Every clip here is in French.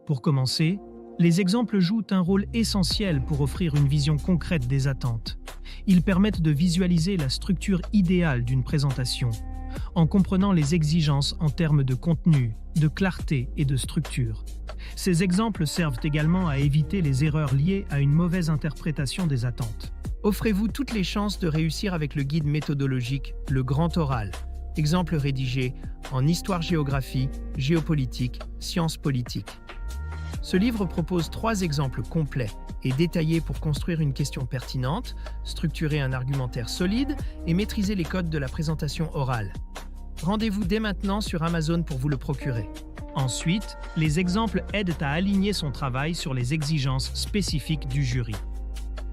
Pour commencer, les exemples jouent un rôle essentiel pour offrir une vision concrète des attentes. Ils permettent de visualiser la structure idéale d'une présentation, en comprenant les exigences en termes de contenu, de clarté et de structure. Ces exemples servent également à éviter les erreurs liées à une mauvaise interprétation des attentes. Offrez-vous toutes les chances de réussir avec le guide méthodologique Le Grand Oral. Exemple rédigé en histoire-géographie, géopolitique, sciences politiques. Ce livre propose 3 exemples complets et détaillés pour construire une question pertinente, structurer un argumentaire solide et maîtriser les codes de la présentation orale. Rendez-vous dès maintenant sur Amazon pour vous le procurer. Ensuite, les exemples aident à aligner son travail sur les exigences spécifiques du jury.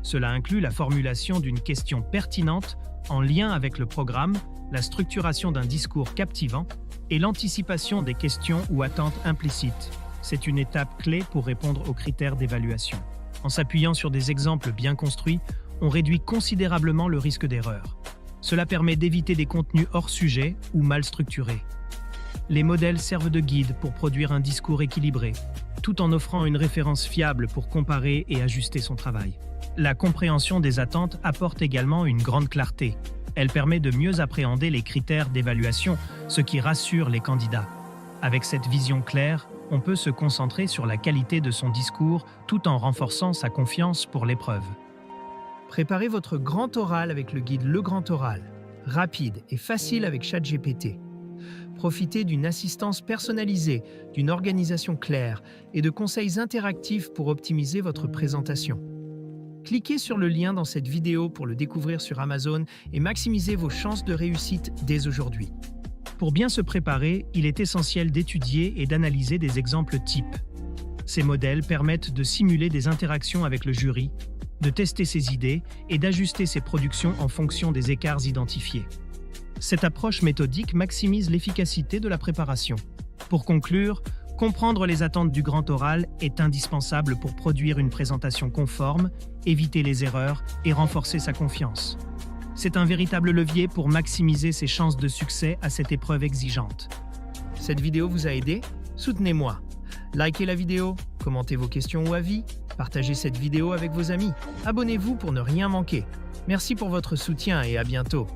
Cela inclut la formulation d'une question pertinente en lien avec le programme, la structuration d'un discours captivant et l'anticipation des questions ou attentes implicites. C'est une étape clé pour répondre aux critères d'évaluation. En s'appuyant sur des exemples bien construits, on réduit considérablement le risque d'erreur. Cela permet d'éviter des contenus hors sujet ou mal structurés. Les modèles servent de guide pour produire un discours équilibré, tout en offrant une référence fiable pour comparer et ajuster son travail. La compréhension des attentes apporte également une grande clarté. Elle permet de mieux appréhender les critères d'évaluation, ce qui rassure les candidats. Avec cette vision claire, on peut se concentrer sur la qualité de son discours tout en renforçant sa confiance pour l'épreuve. Préparez votre grand oral avec le guide Le Grand Oral, rapide et facile avec ChatGPT. Profitez d'une assistance personnalisée, d'une organisation claire et de conseils interactifs pour optimiser votre présentation. Cliquez sur le lien dans cette vidéo pour le découvrir sur Amazon et maximisez vos chances de réussite dès aujourd'hui. Pour bien se préparer, il est essentiel d'étudier et d'analyser des exemples types. Ces modèles permettent de simuler des interactions avec le jury, de tester ses idées et d'ajuster ses productions en fonction des écarts identifiés. Cette approche méthodique maximise l'efficacité de la préparation. Pour conclure, comprendre les attentes du grand oral est indispensable pour produire une présentation conforme, éviter les erreurs et renforcer sa confiance. C'est un véritable levier pour maximiser ses chances de succès à cette épreuve exigeante. Cette vidéo vous a aidé? Soutenez-moi. Likez la vidéo, commentez vos questions ou avis, partagez cette vidéo avec vos amis. Abonnez-vous pour ne rien manquer. Merci pour votre soutien et à bientôt.